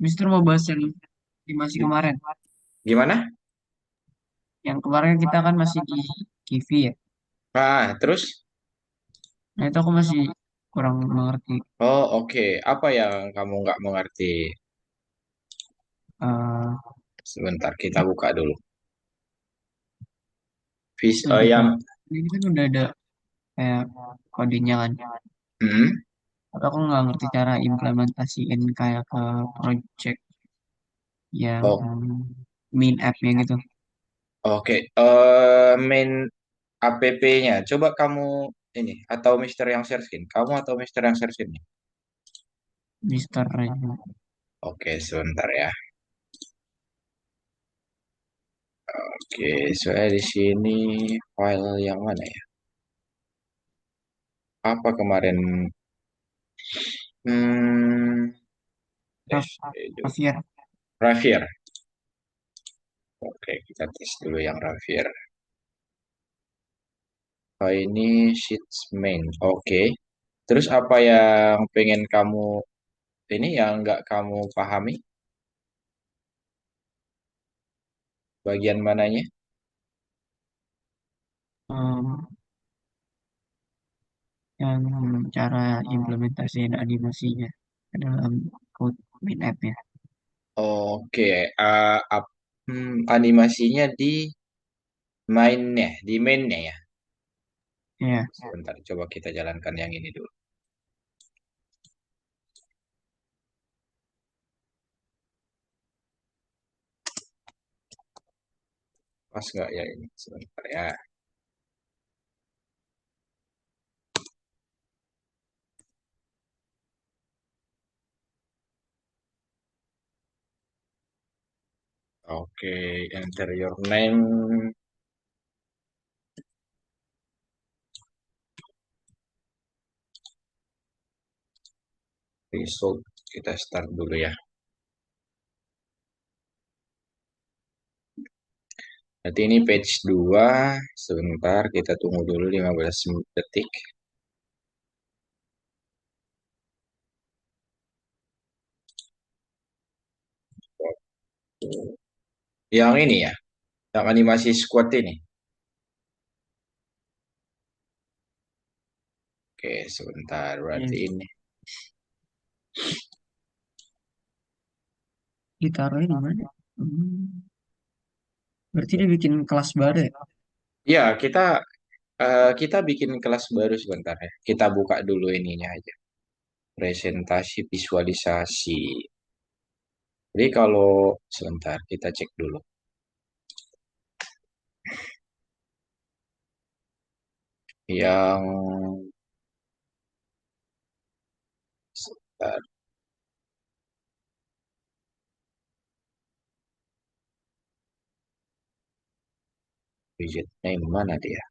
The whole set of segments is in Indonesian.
Mister mau bahas yang animasi kemarin. Gimana? Yang kemarin kita kan masih di Kivi ya. Terus? Nah itu aku masih kurang mengerti. Oh, oke. Apa yang kamu nggak mengerti? eh Sebentar, kita buka dulu. Lebih ke Yang ini kan udah ada kayak kodenya kan. hmm, Tapi aku nggak ngerti cara implementasiin kayak ke project yang oh, main app-nya gitu. oke. Main app-nya. Coba kamu ini atau Mister yang share screen. Kamu atau Mister yang share screen? Mister Oke, sebentar ya. Oke, saya di sini file yang mana ya? Apa kemarin? Hmm, Edu. Raffier. Raffier. Oke, kita tes dulu yang Raffier. Oh, ini sheets main. Oke. Terus apa yang pengen kamu ini yang nggak kamu pahami? Bagian mananya? em, yang cara implementasiin animasinya ke dalam code main app-nya. Oke. Animasinya di mainnya ya. Ya, Sebentar, coba kita jalankan yang ini dulu. Pas nggak ya ini? Sebentar ya. Oke, enter your name. Result. Kita start dulu ya. Nanti ini page 2. Sebentar, kita tunggu dulu 15 detik. Yang ini ya, yang animasi squad ini. Oke, sebentar. ya. Berarti ini. Ditaruhnya di mana? Hmm. Berarti dia bikin kelas baru ya? Ya, kita bikin kelas baru sebentar ya. Kita buka dulu ininya aja. Presentasi visualisasi. Jadi kalau sebentar kita cek dulu. Yang sebentar, widget name mana dia?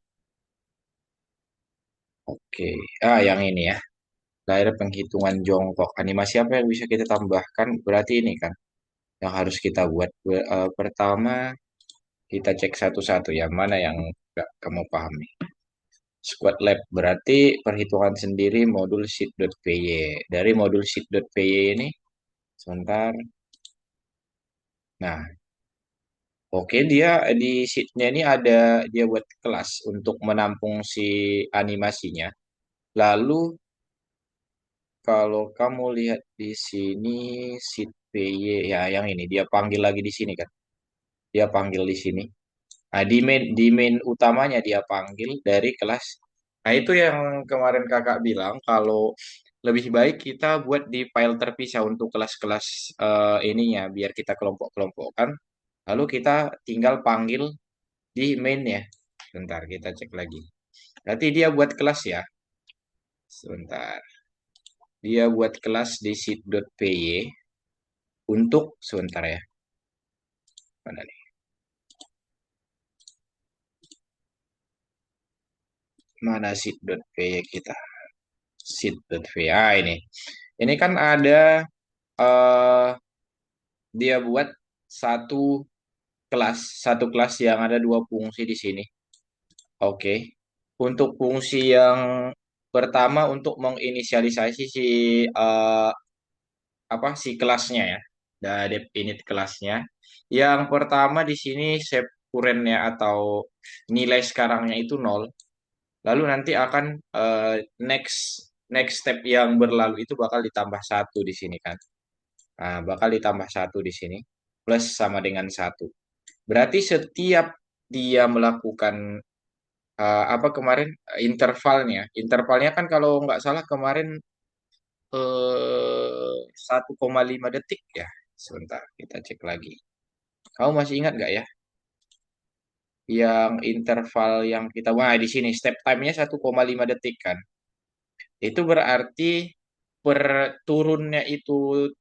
Oke. Yang ini ya. Layar penghitungan jongkok. Animasi apa yang bisa kita tambahkan? Berarti ini kan yang harus kita buat. Pertama, kita cek satu-satu ya. Mana yang nggak kamu pahami? Squad Lab berarti perhitungan sendiri modul sheet.py. Dari modul sheet.py ini, sebentar. Nah, oke dia di sheetnya ini ada dia buat kelas untuk menampung si animasinya. Lalu kalau kamu lihat di sini sheet PY ya yang ini dia panggil lagi di sini kan. Dia panggil di sini. Nah, di main utamanya dia panggil dari kelas. Nah, itu yang kemarin kakak bilang kalau lebih baik kita buat di file terpisah untuk kelas-kelas ininya biar kita kelompok-kelompokkan. Lalu kita tinggal panggil di main-nya. Sebentar, kita cek lagi. Berarti dia buat kelas ya. Sebentar. Dia buat kelas di sheet.py untuk sebentar ya. Mana nih? Mana sheet.py kita? Sheet.py. Ini. Ini kan ada eh dia buat satu satu kelas yang ada dua fungsi di sini. Oke. Untuk fungsi yang pertama untuk menginisialisasi si apa si kelasnya ya. Dep init kelasnya. Yang pertama di sini shape current-nya atau nilai sekarangnya itu nol. Lalu nanti akan next next step yang berlalu itu bakal ditambah satu di sini kan. Nah, bakal ditambah satu di sini plus sama dengan satu. Berarti setiap dia melakukan apa kemarin intervalnya kan kalau nggak salah kemarin 1,5 detik ya. Sebentar, kita cek lagi. Kamu masih ingat nggak ya? Yang interval yang kita, wah di sini step time-nya 1,5 detik kan. Itu berarti per turunnya itu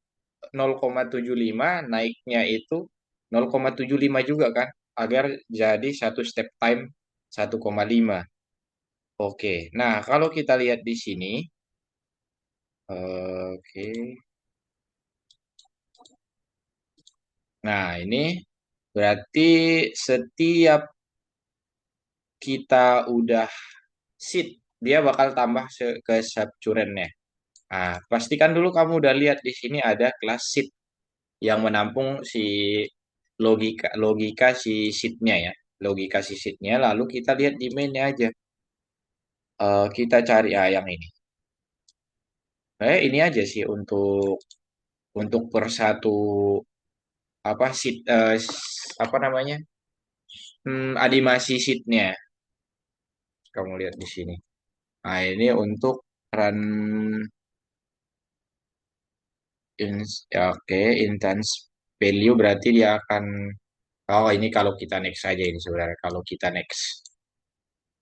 0,75, naiknya itu 0,75 juga kan, agar jadi satu step time 1,5. Oke, nah kalau kita lihat di sini, oke, nah ini berarti setiap kita udah seat, dia bakal tambah ke subcurennya. Nah, pastikan dulu kamu udah lihat di sini ada kelas seat yang menampung si logika logika si seatnya ya, logika si seatnya. Lalu kita lihat di mainnya aja. Kita cari yang ini. Ini aja sih untuk per satu apa seat apa namanya animasi seatnya. Kamu lihat di sini. Nah ini untuk run ya oke, intense value berarti dia akan, oh ini kalau kita next saja ini sebenarnya kalau kita next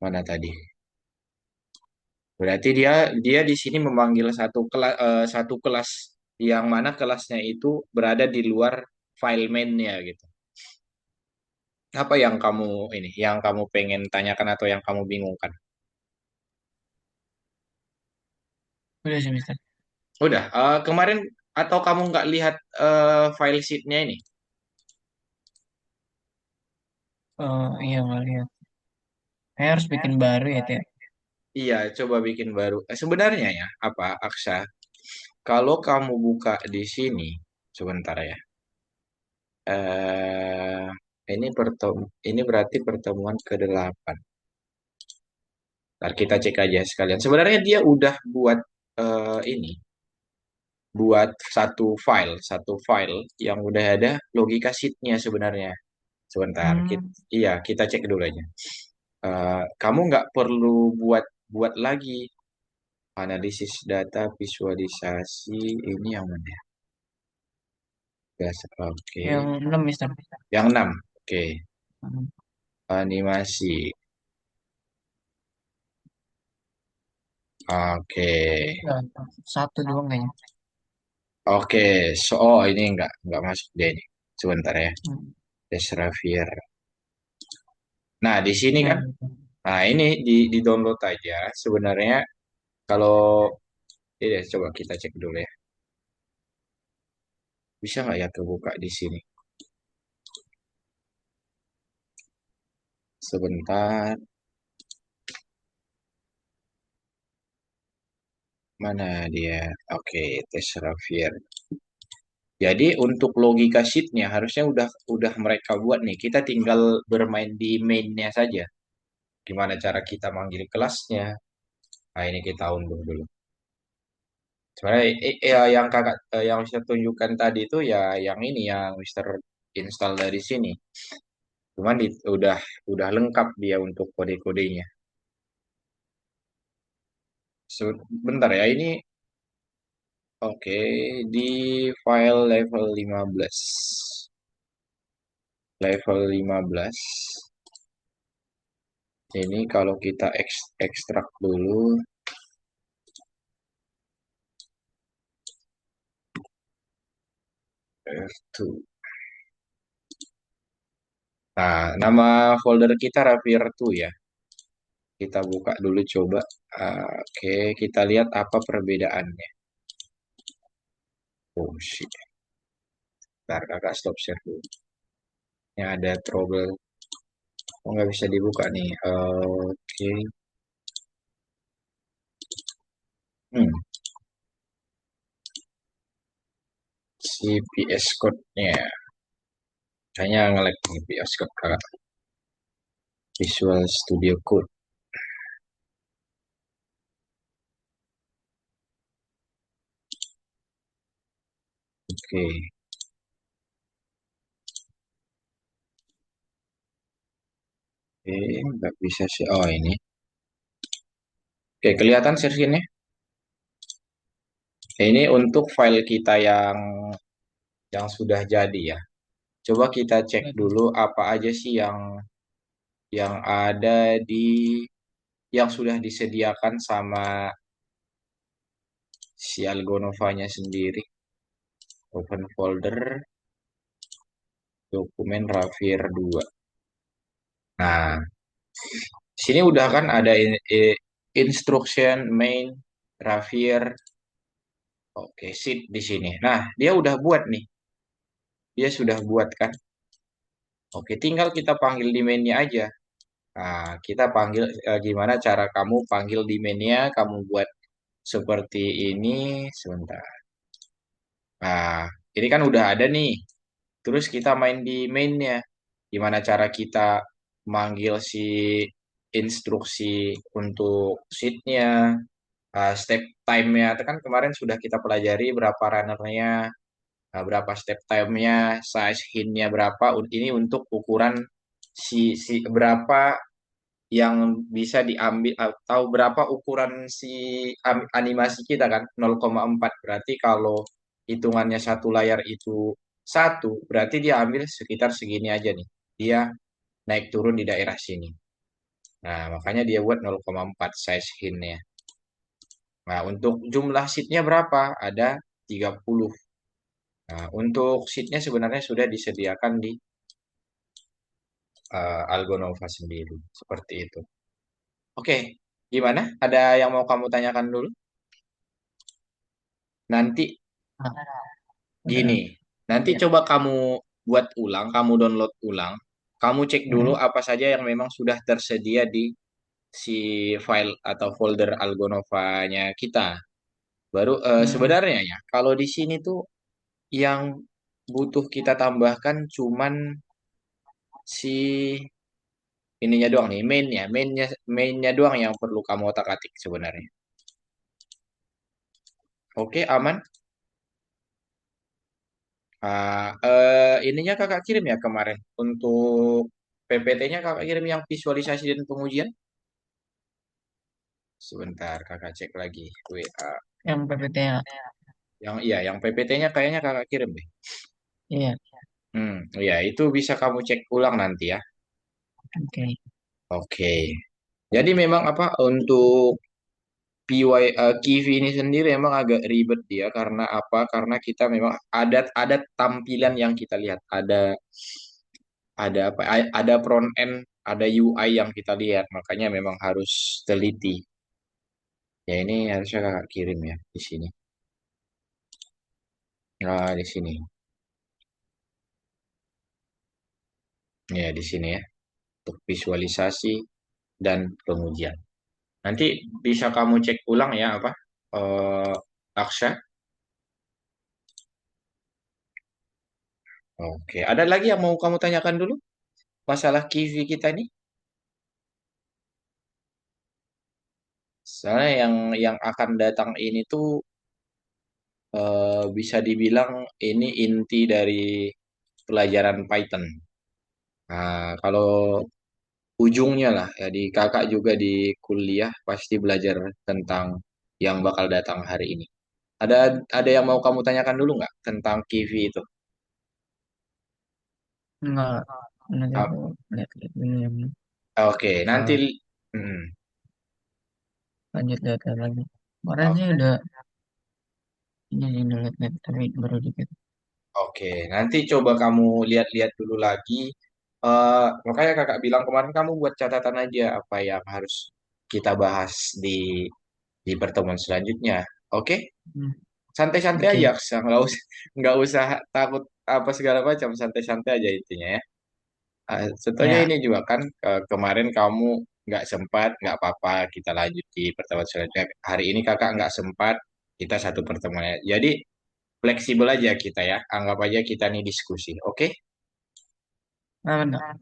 mana tadi, berarti dia dia di sini memanggil satu kelas yang mana kelasnya itu berada di luar file main-nya gitu. Apa yang kamu ini yang kamu pengen tanyakan atau yang kamu bingungkan? Udah sih, Mister. Udah, kemarin atau kamu nggak lihat file sheet-nya ini? Iya nggak lihat. Saya harus bikin baru ya, Teh. Iya, coba bikin baru. Sebenarnya ya, apa, Aksa? Kalau kamu buka di sini, sebentar ya. Eh, ini berarti pertemuan ke-8. Ntar kita cek aja sekalian. Sebenarnya dia udah buat ini, buat satu file yang udah ada logika sheet-nya sebenarnya. Sebentar, Hmm, iya kita cek dulu aja. Kamu nggak perlu buat buat lagi analisis data visualisasi ini yang mana ya? Biasa, oke. yang 6, Mister. Yang 6, oke. Hmm. Animasi, oke. Enggak, satu doang kayaknya. Oke, oh ini nggak masuk deh ini. Sebentar ya. Hmm. Desravier. Nah, di sini Ya, kan, nah ini di download aja. Sebenarnya kalau ini deh, coba kita cek dulu ya. Bisa nggak ya kebuka di sini? Sebentar, mana dia? Oke, Desravier. Jadi untuk logika sheet-nya harusnya udah mereka buat nih. Kita tinggal bermain di main-nya saja. Gimana cara kita manggil kelasnya? Nah, ini kita unduh dulu. Sebenarnya ya yang yang saya tunjukkan tadi itu ya yang ini yang Mister install dari sini. Cuman udah lengkap dia untuk kode-kodenya. Sebentar ya ini oke di file level 15. Level 15. Ini kalau kita ekstrak dulu F2. Nah, nama folder kita Rapier 2 ya. Kita buka dulu coba. Oke, kita lihat apa perbedaannya. Oh shit. Bentar, kakak stop share dulu. Ini ada trouble. Oh, nggak bisa dibuka nih. Oke. Hmm. CPS code-nya. Kayaknya nge-lag nih PS Code kakak. Visual Studio Code. Oke, nggak bisa sih. Oh ini. Oke, kelihatan sessionnya. Ini untuk file kita yang sudah jadi ya. Coba kita cek Waduh, dulu apa aja sih yang ada yang sudah disediakan sama si Algonovanya sendiri. Open folder, dokumen Ravier 2. Nah, sini udah kan ada instruction main Ravier. Oke, sheet di sini. Nah, dia udah buat nih. Dia sudah buat kan. Oke, tinggal kita panggil di mainnya aja. Nah, kita panggil gimana cara kamu panggil di mainnya, kamu buat seperti ini sebentar. Nah, ini kan udah ada nih. Terus kita main di mainnya. Gimana cara kita manggil si instruksi untuk sheet-nya, step time-nya. Itu kan kemarin sudah kita pelajari berapa runner-nya, berapa step time-nya, size hint-nya berapa. Ini untuk ukuran si berapa yang bisa diambil atau berapa ukuran si animasi kita kan 0,4 berarti kalau hitungannya satu layar itu satu berarti dia ambil sekitar segini aja nih dia naik turun di daerah sini. Nah makanya dia buat 0,4 size hintnya. Nah untuk jumlah seatnya berapa, ada 30. Nah untuk seatnya sebenarnya sudah disediakan di Algonova sendiri seperti itu. Oke, gimana, ada yang mau kamu tanyakan dulu? Nanti nah, udah, gini, nanti ya. coba kamu buat ulang, kamu download ulang, kamu cek dulu Hmm, apa saja yang memang sudah tersedia di si file atau folder Algonova-nya kita. Baru hmm, sebenarnya ya, kalau di sini tuh yang butuh kita tambahkan cuman si ininya doang nih, mainnya doang yang perlu kamu otak-atik sebenarnya. Oke, aman. Ininya kakak kirim ya kemarin untuk PPT-nya kakak kirim yang visualisasi dan pengujian. Sebentar kakak cek lagi WA. yang PPT-nya. Yang iya, yang PPT-nya kayaknya kakak kirim deh. Iya, Iya itu bisa kamu cek ulang nanti ya. oke. Oke. Jadi memang apa untuk PY Kivi ini sendiri emang agak ribet dia karena apa? Karena kita memang ada tampilan yang kita lihat, ada apa? Ada front end, ada UI yang kita lihat, makanya memang harus teliti. Ya ini harusnya kakak kirim ya di sini. Nah, di sini. Ya, di sini ya. Untuk visualisasi dan pengujian. Nanti bisa kamu cek ulang ya apa? Eh Aksha. Oke, ada lagi yang mau kamu tanyakan dulu? Masalah Kivi kita ini? Soalnya yang akan datang ini tuh bisa dibilang ini inti dari pelajaran Python. Nah, kalau ujungnya lah, ya di kakak juga di kuliah pasti belajar tentang yang bakal datang hari ini. Ada yang mau kamu tanyakan dulu nggak tentang Kivi itu? Enggak, nanti Ah, aku lihat-lihat dulu yang Oke, nanti. soal Hmm, lanjut data lagi. Kemarin sih oke, udah ini sih udah lihat-lihat, tapi baru dikit. oke. Nanti coba kamu lihat-lihat dulu lagi. Makanya kakak bilang kemarin kamu buat catatan aja apa yang harus kita bahas di pertemuan selanjutnya. Oke? Hmm, Santai-santai oke, aja, Aksa. Nggak usah takut apa segala macam, santai-santai aja intinya ya. Contohnya ya, ini juga kan kemarin kamu nggak sempat, nggak apa-apa, kita lanjut di pertemuan selanjutnya. Hari ini kakak nggak sempat, kita satu pertemuan ya. Jadi fleksibel aja kita ya. Anggap aja kita nih diskusi. Oke? Nah, benar.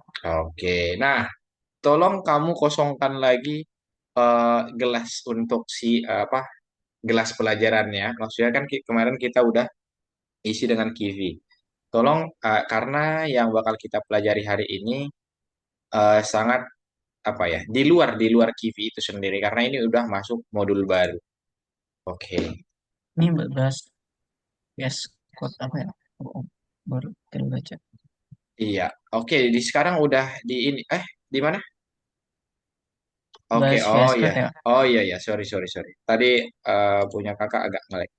Oke. Nah, tolong kamu kosongkan lagi gelas untuk si apa gelas pelajarannya. Maksudnya kan kemarin kita udah isi dengan kivi. Tolong karena yang bakal kita pelajari hari ini sangat apa ya di luar kivi itu sendiri karena ini udah masuk modul baru. Oke. Ini bahas yes code apa ya? Oh, baru terbaca. Iya. Oke. Di sekarang udah di ini di mana? Oke. Bahas Oh VS iya. Code ya. Oh iya ya. Sorry sorry sorry. Tadi punya kakak agak ngelek.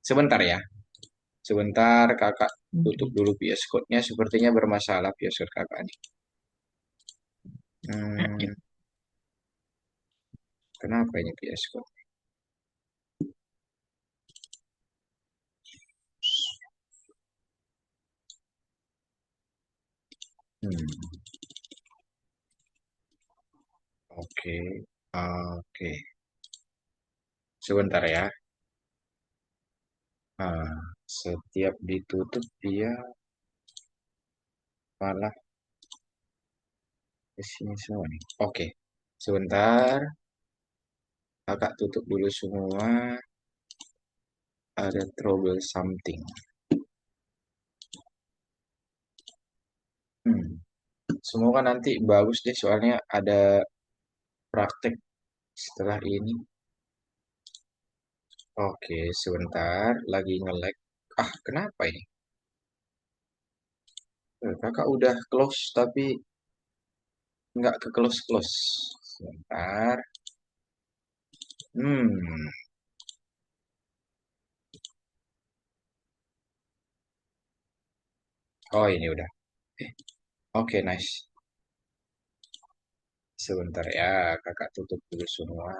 Sebentar ya. Sebentar kakak tutup Oke. dulu PS Code-nya. Sepertinya bermasalah PS Code kakak nih. Ya. Hmm, kenapa ini PS Code? Hmm, oke. Oke. Sebentar ya. Nah, setiap ditutup dia malah ke sini semua nih. Oke. Sebentar. Kakak tutup dulu semua. Ada trouble something. Hmm. Semoga nanti bagus deh soalnya ada praktek setelah ini. Oke, sebentar lagi nge-lag. Ah, kenapa ini? Kakak udah close tapi nggak ke close-close. Sebentar. Hmm. Oh, ini udah. Eh, Oke, nice. Sebentar ya, kakak tutup dulu semua.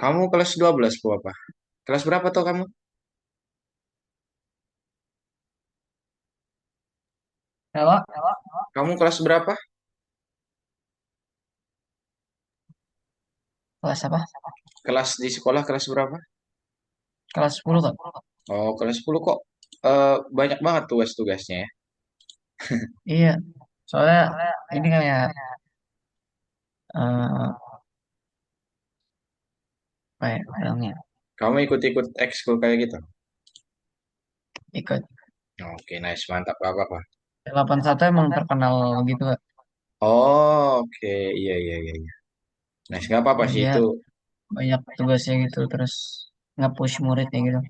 Kamu kelas 12 Bu apa? Kelas berapa tuh kamu? Kalau Kamu kelas berapa? kelas apa? Kelas di sekolah kelas berapa? Kelas 10 kak. Oh, kelas 10 kok banyak banget tugas-tugasnya ya. Iya. Soalnya ini kayak eh apa ya bilangnya, Kamu ikut-ikut ekskul kayak gitu? ikut Oke, nice, mantap. Gak apa-apa. 81 emang terkenal gitu kak. Oh, oke. Iya, iya, iya, iya. Nice, nggak apa-apa Kayak sih dia itu. banyak tugasnya gitu terus nge-push muridnya gitu.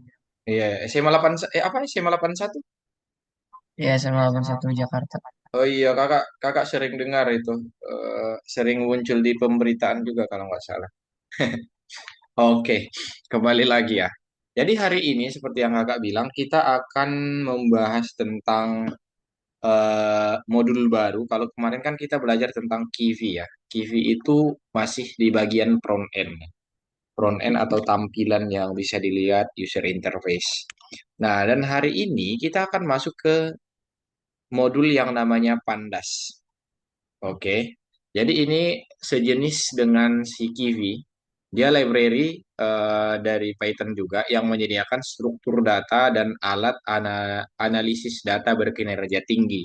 Iya, SMA 8, apa SMA 81? Iya SMA 81 Jakarta. Oh iya, kakak kakak sering dengar itu. Sering muncul di pemberitaan juga kalau nggak salah. Oke, kembali lagi ya. Jadi hari ini seperti yang kakak bilang, kita akan membahas tentang modul baru. Kalau kemarin kan kita belajar tentang Kivi ya. Kivi itu masih di bagian front end. Front end atau tampilan yang bisa dilihat user interface. Nah, dan hari ini kita akan masuk ke modul yang namanya Pandas. Oke. Jadi ini sejenis dengan si Kiwi. Dia library dari Python juga yang menyediakan struktur data dan alat analisis data berkinerja tinggi.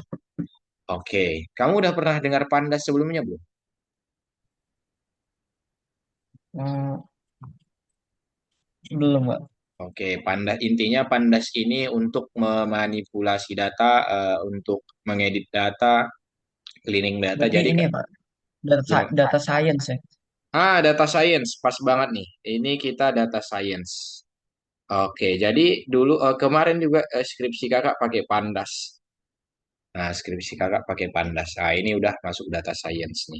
Oke. Kamu udah pernah dengar Pandas sebelumnya, belum? Hmm, belum kak. Oke, Pandas intinya Pandas ini untuk memanipulasi data, untuk mengedit data, cleaning data. Berarti Jadi ini ya pak, data, gimana? data science ya. Data science, pas banget nih. Ini kita data science. Oke, jadi dulu kemarin juga skripsi kakak pakai Pandas. Nah, skripsi kakak pakai Pandas. Nah, ini udah masuk data science nih.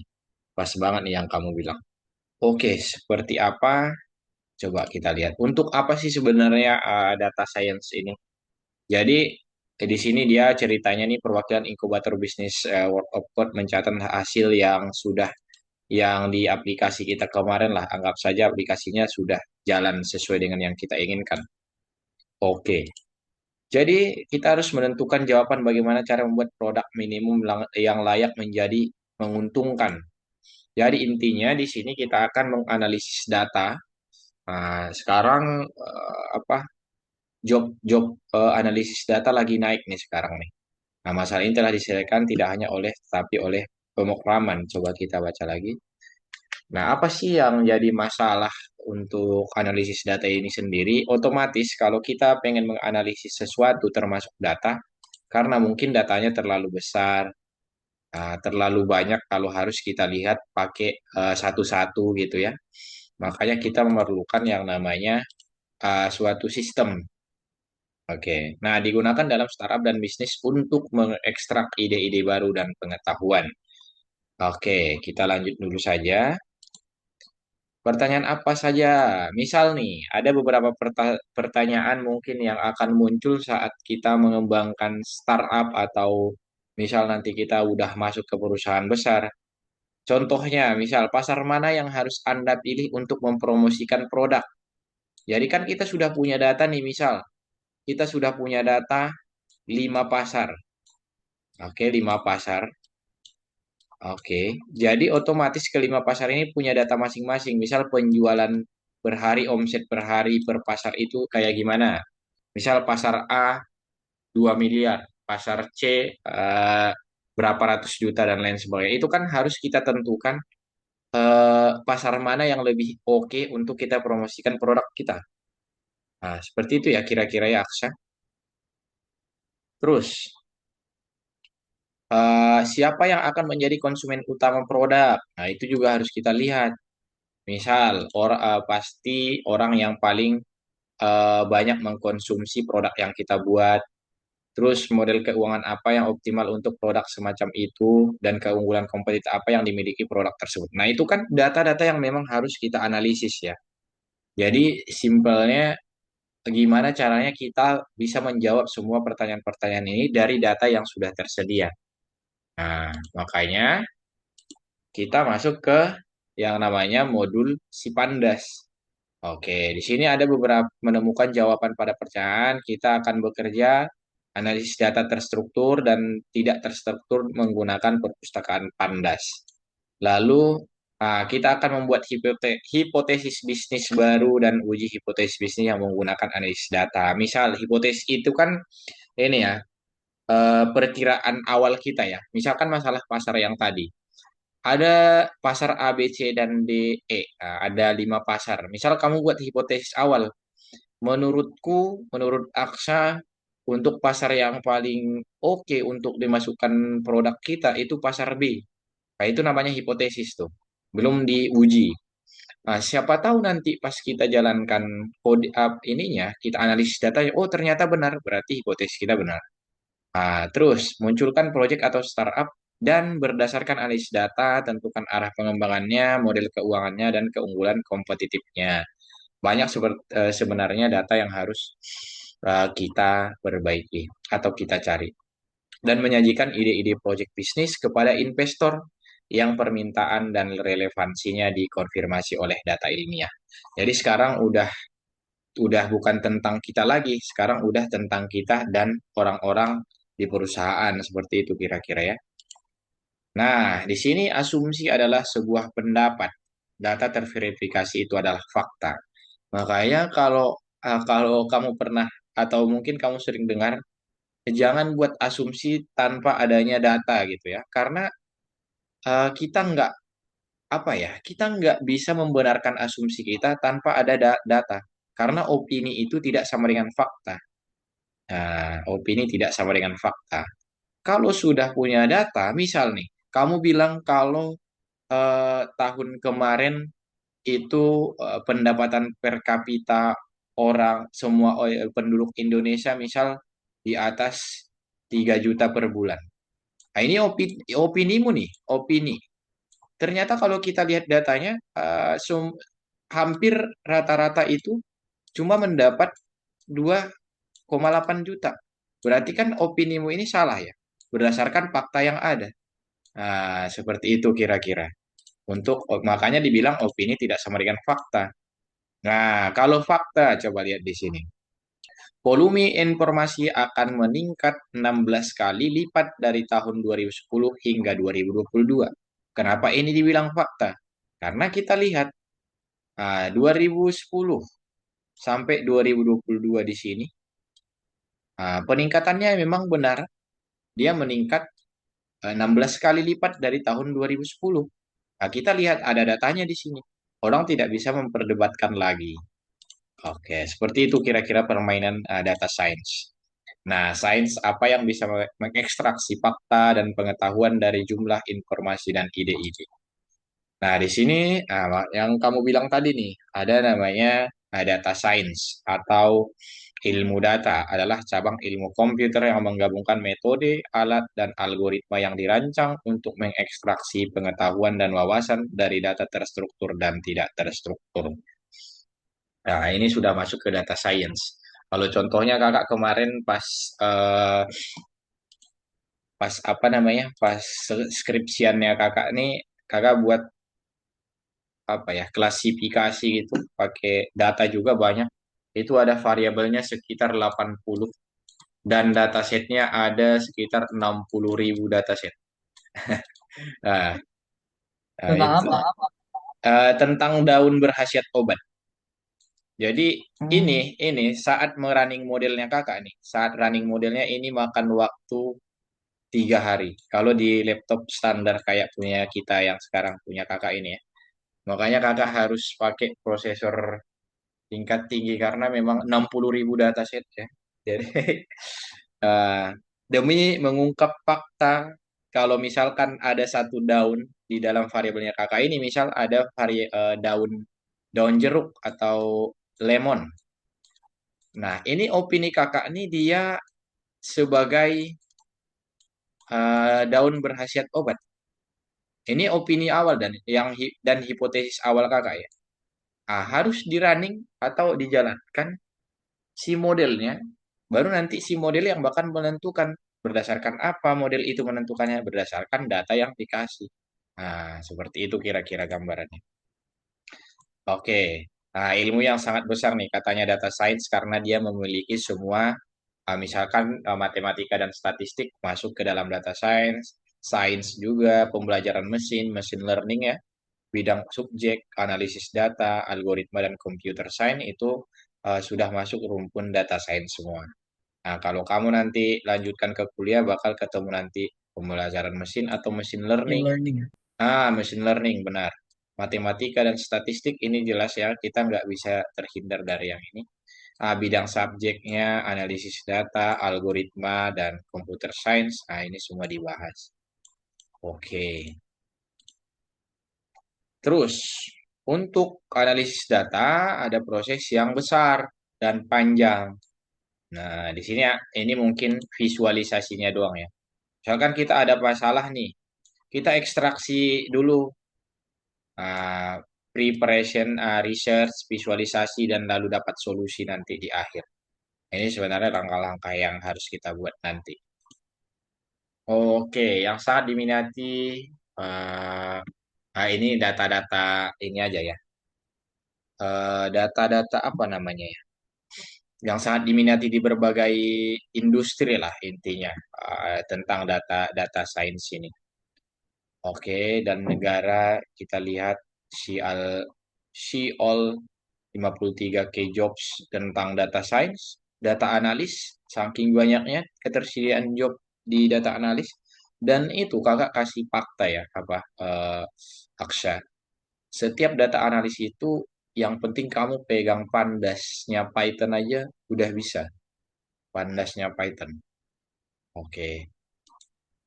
Pas banget nih yang kamu bilang. Oke, seperti apa? Coba kita lihat. Untuk apa sih sebenarnya data science ini? Jadi di sini dia ceritanya nih perwakilan inkubator bisnis World of Code mencatat hasil yang sudah yang di aplikasi kita kemarin lah. Anggap saja aplikasinya sudah jalan sesuai dengan yang kita inginkan. Oke. Jadi kita harus menentukan jawaban bagaimana cara membuat produk minimum yang layak menjadi menguntungkan. Jadi intinya di sini kita akan menganalisis data. Nah, sekarang apa job-job analisis data lagi naik nih sekarang nih. Nah, masalah ini telah diselesaikan tidak hanya oleh tapi oleh pemrograman. Coba kita baca lagi. Nah, apa sih yang jadi masalah untuk analisis data ini sendiri? Otomatis kalau kita pengen menganalisis sesuatu termasuk data, karena mungkin datanya terlalu besar, terlalu banyak kalau harus kita lihat pakai satu-satu gitu ya. Makanya kita memerlukan yang namanya suatu sistem. Oke, nah digunakan dalam startup dan bisnis untuk mengekstrak ide-ide baru dan pengetahuan. Oke, kita lanjut dulu saja. Pertanyaan apa saja? Misal nih, ada beberapa pertanyaan mungkin yang akan muncul saat kita mengembangkan startup atau misal nanti kita udah masuk ke perusahaan besar. Contohnya, misal pasar mana yang harus Anda pilih untuk mempromosikan produk? Jadi kan kita sudah punya data nih, misal kita sudah punya data 5 pasar. Oke, 5 pasar. Oke, jadi otomatis kelima pasar ini punya data masing-masing. Misal penjualan per hari, omset per hari per pasar itu kayak gimana? Misal pasar A 2 miliar, pasar C berapa ratus juta dan lain sebagainya. Itu kan harus kita tentukan pasar mana yang lebih oke untuk kita promosikan produk kita. Nah, seperti itu ya kira-kira ya Aksa. Terus, siapa yang akan menjadi konsumen utama produk? Nah, itu juga harus kita lihat. Misal, pasti orang yang paling banyak mengkonsumsi produk yang kita buat. Terus model keuangan apa yang optimal untuk produk semacam itu dan keunggulan kompetitif apa yang dimiliki produk tersebut. Nah, itu kan data-data yang memang harus kita analisis ya. Jadi simpelnya gimana caranya kita bisa menjawab semua pertanyaan-pertanyaan ini dari data yang sudah tersedia. Nah, makanya kita masuk ke yang namanya modul Sipandas. Oke, di sini ada beberapa menemukan jawaban pada pertanyaan. Kita akan bekerja analisis data terstruktur dan tidak terstruktur menggunakan perpustakaan Pandas. Lalu kita akan membuat hipotesis bisnis baru dan uji hipotesis bisnis yang menggunakan analisis data. Misal hipotesis itu kan ini ya perkiraan awal kita ya. Misalkan masalah pasar yang tadi. Ada pasar A, B, C, dan D, E. Nah, ada 5 pasar. Misal kamu buat hipotesis awal. Menurut Aksa, untuk pasar yang paling oke untuk dimasukkan produk kita itu pasar B. Nah, itu namanya hipotesis tuh. Belum diuji. Nah, siapa tahu nanti pas kita jalankan kode up ininya, kita analisis datanya, oh ternyata benar, berarti hipotesis kita benar. Terus munculkan proyek atau startup dan berdasarkan analisis data, tentukan arah pengembangannya, model keuangannya, dan keunggulan kompetitifnya. Banyak sebenarnya data yang harus kita perbaiki atau kita cari. Dan menyajikan ide-ide proyek bisnis kepada investor yang permintaan dan relevansinya dikonfirmasi oleh data ilmiah. Jadi sekarang udah bukan tentang kita lagi, sekarang udah tentang kita dan orang-orang di perusahaan seperti itu kira-kira ya. Nah, di sini asumsi adalah sebuah pendapat. Data terverifikasi itu adalah fakta. Makanya kalau kamu pernah atau mungkin kamu sering dengar, jangan buat asumsi tanpa adanya data gitu ya. Karena kita nggak apa ya, kita nggak bisa membenarkan asumsi kita tanpa ada data. Karena opini itu tidak sama dengan fakta. Nah, opini tidak sama dengan fakta. Kalau sudah punya data, misal nih, kamu bilang kalau tahun kemarin itu pendapatan per kapita orang semua penduduk Indonesia misal di atas 3 juta per bulan. Nah, ini opinimu nih, opini. Ternyata kalau kita lihat datanya, hampir rata-rata itu cuma mendapat 2,8 juta. Berarti kan opinimu ini salah ya, berdasarkan fakta yang ada. Nah, seperti itu kira-kira. Makanya dibilang opini tidak sama dengan fakta. Nah, kalau fakta coba lihat di sini. Volume informasi akan meningkat 16 kali lipat dari tahun 2010 hingga 2022. Kenapa ini dibilang fakta? Karena kita lihat 2010 sampai 2022 di sini, peningkatannya memang benar. Dia meningkat 16 kali lipat dari tahun 2010. Nah, kita lihat ada datanya di sini. Orang tidak bisa memperdebatkan lagi. Oke, seperti itu kira-kira permainan data science. Nah, sains apa yang bisa mengekstraksi fakta dan pengetahuan dari jumlah informasi dan ide-ide. Nah, di sini yang kamu bilang tadi nih, ada namanya data science atau ilmu data adalah cabang ilmu komputer yang menggabungkan metode, alat, dan algoritma yang dirancang untuk mengekstraksi pengetahuan dan wawasan dari data terstruktur dan tidak terstruktur. Nah, ini sudah masuk ke data science. Kalau contohnya kakak kemarin eh, pas apa namanya, pas skripsiannya kakak nih, kakak buat apa ya, klasifikasi gitu, pakai data juga banyak. Itu ada variabelnya sekitar 80 dan datasetnya ada sekitar 60.000 dataset. Nah, nah Tentang itu apa? tentang daun berkhasiat obat. Jadi Hmm, ini saat merunning modelnya kakak nih, saat running modelnya ini makan waktu 3 hari. Kalau di laptop standar kayak punya kita yang sekarang punya kakak ini ya. Makanya kakak harus pakai prosesor tingkat tinggi karena memang 60.000 dataset ya. Jadi eh, demi mengungkap fakta kalau misalkan ada satu daun di dalam variabelnya kakak ini, misal ada daun daun jeruk atau lemon. Nah, ini opini kakak ini dia sebagai daun berkhasiat obat. Ini opini awal dan hipotesis awal kakak ya. Harus di running atau dijalankan si modelnya, baru nanti si model yang bakal menentukan berdasarkan apa model itu menentukannya berdasarkan data yang dikasih. Nah, seperti itu kira-kira gambarannya. Oke. Nah, ilmu yang sangat besar nih katanya data science karena dia memiliki semua misalkan matematika dan statistik masuk ke dalam data science, sains juga, pembelajaran mesin, machine learning ya, bidang subjek, analisis data, algoritma dan computer science itu sudah masuk rumpun data science semua. Nah, kalau kamu nanti lanjutkan ke kuliah bakal ketemu nanti pembelajaran mesin atau machine in learning. learning ya. Machine learning benar. Matematika dan statistik ini jelas ya, kita nggak bisa terhindar dari yang ini. Bidang subjeknya, analisis data, algoritma, dan computer science. Ini semua dibahas. Oke. Terus, untuk analisis data ada proses yang besar dan panjang. Nah, di sini ya, ini mungkin visualisasinya doang ya. Misalkan kita ada masalah nih, kita ekstraksi dulu uh, preparation, research, visualisasi, dan lalu dapat solusi nanti di akhir. Ini sebenarnya langkah-langkah yang harus kita buat nanti. Oke, yang sangat diminati uh, ini data-data ini aja ya. Data-data apa namanya ya? Yang sangat diminati di berbagai industri lah intinya tentang data science ini. Oke, dan negara kita lihat all 53K jobs tentang data science, data analis, saking banyaknya ketersediaan job di data analis. Dan itu kakak kasih fakta ya, apa Aksha. Setiap data analis itu yang penting kamu pegang pandasnya Python aja udah bisa. Pandasnya Python. Oke.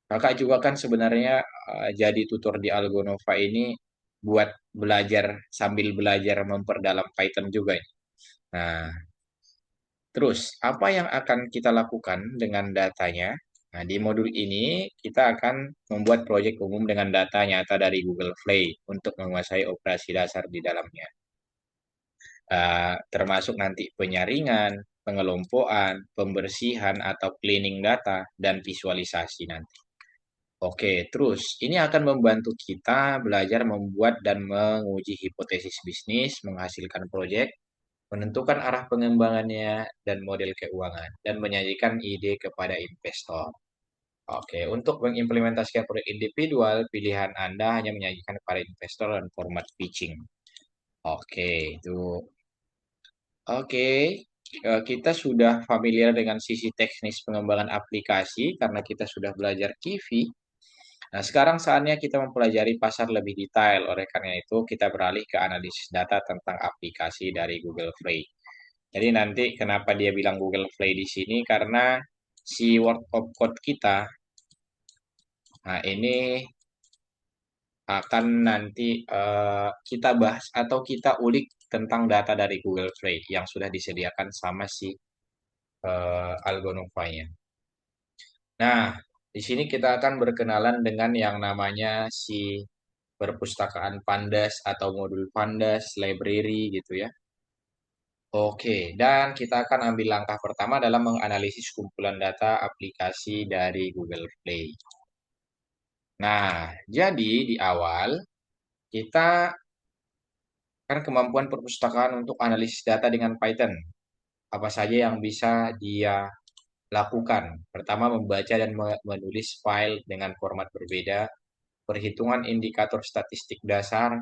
Kakak juga kan sebenarnya jadi tutor di Algonova ini buat belajar sambil belajar memperdalam Python juga ya. Nah, terus apa yang akan kita lakukan dengan datanya? Nah, di modul ini kita akan membuat proyek umum dengan data nyata dari Google Play untuk menguasai operasi dasar di dalamnya. Termasuk nanti penyaringan, pengelompokan, pembersihan atau cleaning data, dan visualisasi nanti. Oke, terus ini akan membantu kita belajar membuat dan menguji hipotesis bisnis, menghasilkan proyek, menentukan arah pengembangannya dan model keuangan, dan menyajikan ide kepada investor. Oke, untuk mengimplementasikan proyek individual, pilihan Anda hanya menyajikan kepada investor dan format pitching. Oke, itu. Oke, kita sudah familiar dengan sisi teknis pengembangan aplikasi karena kita sudah belajar QV. Nah, sekarang saatnya kita mempelajari pasar lebih detail. Oleh karena itu, kita beralih ke analisis data tentang aplikasi dari Google Play. Jadi nanti kenapa dia bilang Google Play di sini? Karena si word of code kita, nah ini akan nanti kita bahas atau kita ulik tentang data dari Google Play yang sudah disediakan sama si Algonova-nya. Nah, di sini kita akan berkenalan dengan yang namanya si perpustakaan Pandas atau modul Pandas, library gitu ya. Oke, dan kita akan ambil langkah pertama dalam menganalisis kumpulan data aplikasi dari Google Play. Nah, jadi di awal kita kan kemampuan perpustakaan untuk analisis data dengan Python. Apa saja yang bisa dia lakukan? Pertama, membaca dan menulis file dengan format berbeda, perhitungan indikator statistik dasar,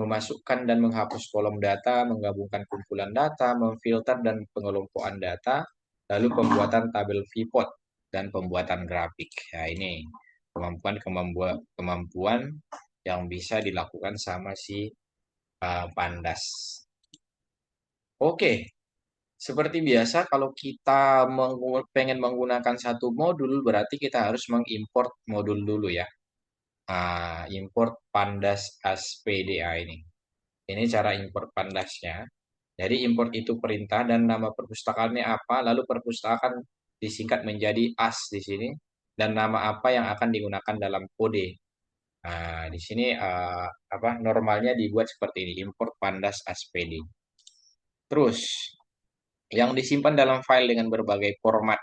memasukkan dan menghapus kolom data, menggabungkan kumpulan data, memfilter dan pengelompokan data, lalu pembuatan tabel pivot dan pembuatan grafik. Nah, ini kemampuan yang bisa dilakukan sama si Pandas. Oke, seperti biasa kalau kita pengen menggunakan satu modul, berarti kita harus mengimport modul dulu ya. Import Pandas as PDA ini. Ini cara import Pandasnya. Jadi import itu perintah dan nama perpustakaannya apa, lalu perpustakaan disingkat menjadi as di sini dan nama apa yang akan digunakan dalam kode. Nah, di sini apa normalnya dibuat seperti ini, import pandas as PD. Terus yang disimpan dalam file dengan berbagai format.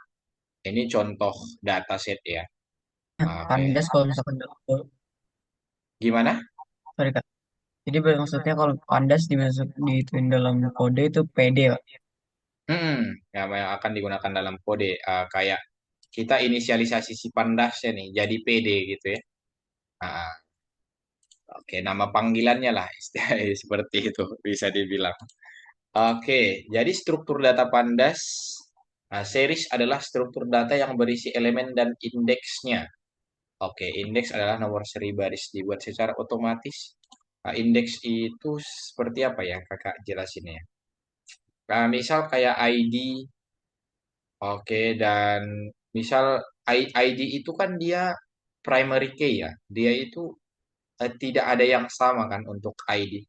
Ini contoh dataset ya. Nah, Oke. Pandas kalau misalkan Gimana? sorry Kak. Jadi maksudnya kalau Pandas dimasuk diituin dalam kode itu PD, Pak. Yang akan digunakan dalam kode kayak kita inisialisasi si pandasnya nih jadi PD gitu ya. Ah, oke, nama panggilannya lah istilahnya seperti itu bisa dibilang. Oke, jadi struktur data pandas. Nah, series adalah struktur data yang berisi elemen dan indeksnya. Oke, indeks adalah nomor seri baris dibuat secara otomatis. Nah, indeks itu seperti apa ya, kakak jelasin ya. Nah, misal kayak ID, oke, dan misal ID itu kan dia primary key ya. Dia itu tidak ada yang sama kan untuk ID.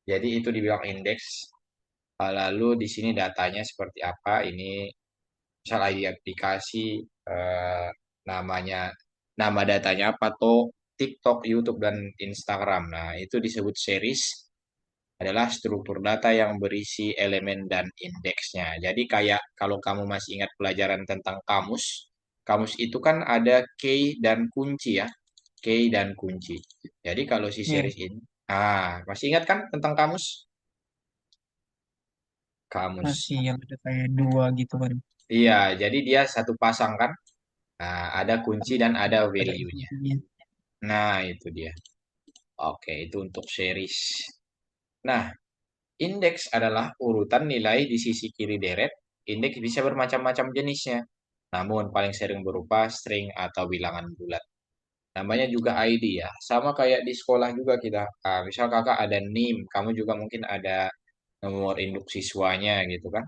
Jadi itu dibilang indeks. Lalu di sini datanya seperti apa? Ini misal ID aplikasi, eh, namanya, nama datanya apa tuh? TikTok, YouTube, dan Instagram. Nah, itu disebut series adalah struktur data yang berisi elemen dan indeksnya. Jadi kayak kalau kamu masih ingat pelajaran tentang kamus, kamus itu kan ada key dan kunci ya, key dan kunci. Jadi kalau si Iya, series ini, masih ingat kan tentang kamus? Kamus. masih yang ada kayak dua gitu kan. Iya, jadi dia satu pasang kan. Nah, ada kunci dan ada Ada value-nya. intinya. Nah, itu dia. Oke, itu untuk series. Nah, indeks adalah urutan nilai di sisi kiri deret. Indeks bisa bermacam-macam jenisnya. Namun paling sering berupa string atau bilangan bulat. Namanya juga ID ya. Sama kayak di sekolah juga kita. Misal kakak ada NIM, kamu juga mungkin ada nomor induk siswanya gitu kan.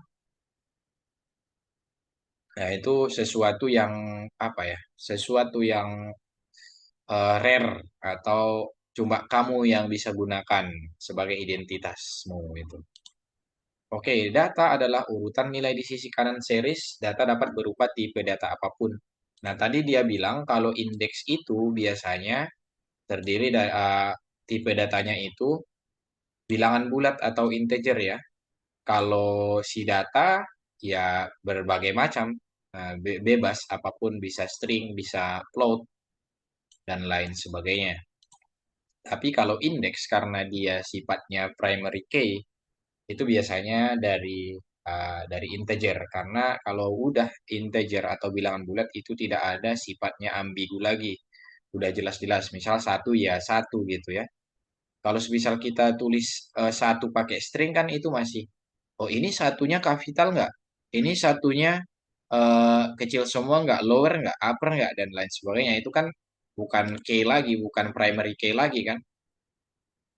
Nah, itu sesuatu yang apa ya? Sesuatu yang rare atau cuma kamu yang bisa gunakan sebagai identitasmu itu. Oke, data adalah urutan nilai di sisi kanan series. Data dapat berupa tipe data apapun. Nah, tadi dia bilang kalau indeks itu biasanya terdiri dari tipe datanya itu bilangan bulat atau integer ya. Kalau si data ya berbagai macam, bebas apapun bisa string, bisa float dan lain sebagainya. Tapi kalau indeks karena dia sifatnya primary key itu biasanya dari dari integer karena kalau udah integer atau bilangan bulat itu tidak ada sifatnya ambigu lagi. Udah jelas-jelas misal satu ya satu gitu ya. Kalau misal kita tulis satu pakai string kan itu masih oh ini satunya kapital nggak? Ini satunya kecil semua nggak, lower nggak, upper nggak dan lain sebagainya. Itu kan bukan key lagi, bukan primary key lagi kan.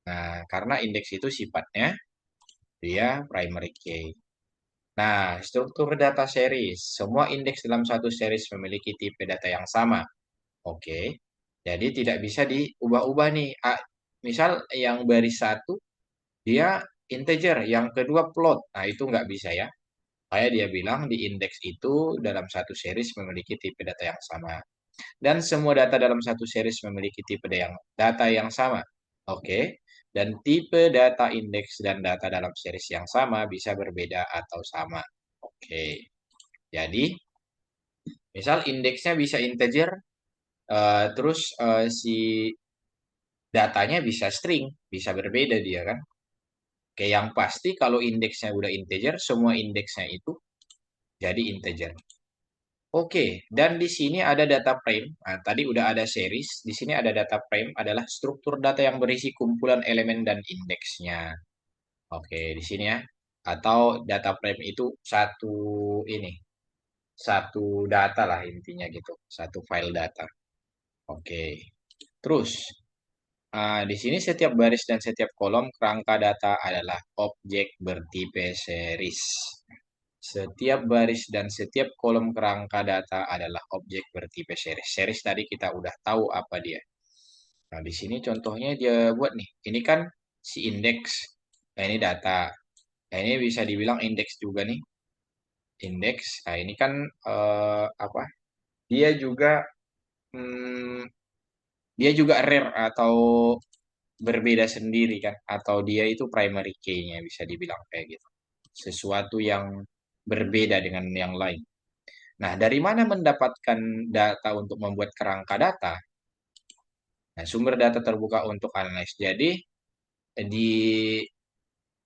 Nah, karena indeks itu sifatnya dia primary key. Nah, struktur data series. Semua indeks dalam satu series memiliki tipe data yang sama. Oke. Jadi tidak bisa diubah-ubah nih. Misal yang baris satu dia integer, yang kedua float. Nah, itu nggak bisa ya. Kayak dia bilang di indeks itu dalam satu series memiliki tipe data yang sama. Dan semua data dalam satu series memiliki tipe data yang sama. Oke. Dan tipe data indeks dan data dalam series yang sama bisa berbeda atau sama. Oke. Jadi, misal indeksnya bisa integer, terus si datanya bisa string, bisa berbeda dia kan. Oke, yang pasti kalau indeksnya udah integer, semua indeksnya itu jadi integer. Oke, dan di sini ada data frame. Nah, tadi udah ada series. Di sini ada data frame adalah struktur data yang berisi kumpulan elemen dan indeksnya. Oke, di sini ya. Atau data frame itu satu ini, satu data lah intinya gitu, satu file data. Oke. Terus, di sini setiap baris dan setiap kolom kerangka data adalah objek bertipe series. Setiap baris dan setiap kolom kerangka data adalah objek bertipe series. Series tadi kita udah tahu apa dia. Nah, di sini contohnya dia buat nih. Ini kan si indeks. Nah, ini data. Nah, ini bisa dibilang indeks juga nih. Indeks. Nah, ini kan apa? Dia juga hmm, dia juga rare atau berbeda sendiri kan atau dia itu primary key-nya bisa dibilang kayak gitu. Sesuatu yang berbeda dengan yang lain. Nah, dari mana mendapatkan data untuk membuat kerangka data? Nah, sumber data terbuka untuk analis. Jadi di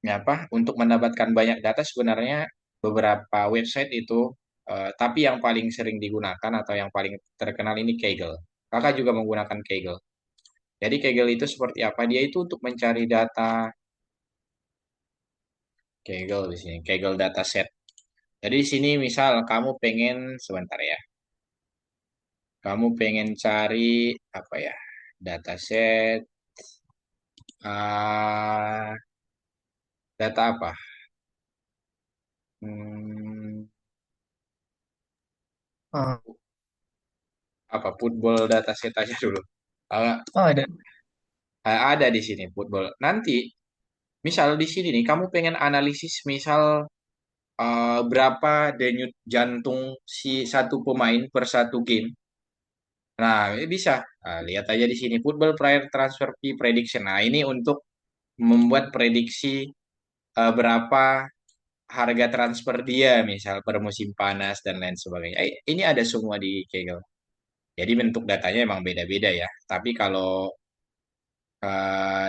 apa untuk mendapatkan banyak data sebenarnya beberapa website itu tapi yang paling sering digunakan atau yang paling terkenal ini Kaggle. Kakak juga menggunakan Kaggle. Jadi Kaggle itu seperti apa? Dia itu untuk mencari data Kaggle di sini, Kaggle dataset. Jadi di sini misal kamu pengen sebentar ya, kamu pengen cari apa ya, dataset, ah data apa? Hmm, Ah, apa football dataset aja dulu. Ah, oh, ada. ada di sini football. Nanti misal di sini nih kamu pengen analisis misal berapa denyut jantung si satu pemain per satu game. Nah, ini bisa. Nah, lihat aja di sini football prior transfer fee prediction. Nah, ini untuk membuat prediksi berapa harga transfer dia misal per musim panas dan lain sebagainya. Ini ada semua di Kaggle. Jadi bentuk datanya emang beda-beda ya. Tapi kalau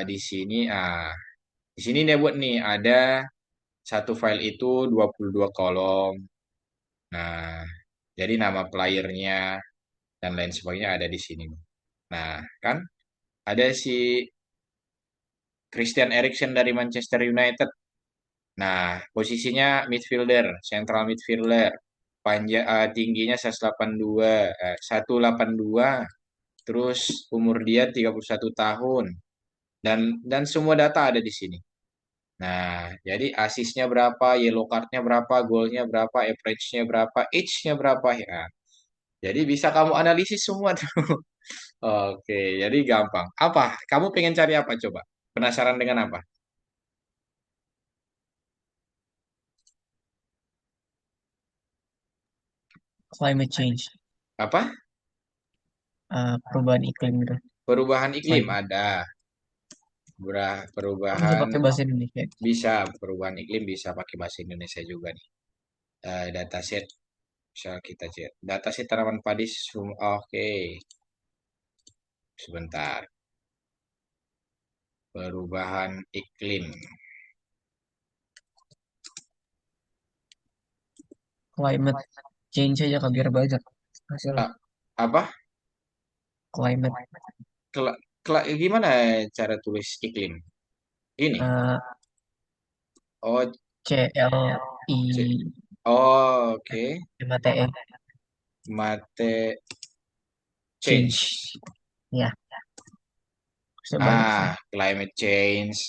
di sini, di sini dia buat nih ada satu file itu 22 kolom. Nah, jadi nama playernya dan lain sebagainya ada di sini. Nah, kan ada si Christian Eriksen dari Manchester United. Nah, posisinya midfielder, central midfielder. Tingginya 182, 182. Terus umur dia 31 tahun. Dan semua data ada di sini. Nah, jadi asisnya berapa, yellow cardnya berapa, golnya berapa, average-nya berapa, age-nya berapa ya. Jadi bisa kamu analisis semua tuh. Oke, jadi gampang. Apa? Kamu pengen cari apa coba? Penasaran dengan apa? Climate change. Apa? Perubahan iklim gitu. Perubahan iklim Climate. ada. Oh, bisa Perubahan pakai bahasa Indonesia. bisa, perubahan iklim bisa pakai bahasa Indonesia juga nih. Dataset bisa kita cek. Dataset tanaman padi. Oke, sebentar. Perubahan iklim. climate change aja kak biar banyak hasil Ah, apa? climate Kela- Gimana cara tulis iklim? Ini. eh, Oh, C. CLI Oh, oke. MATE Mate change change. ya bisa banyak sih. Climate change.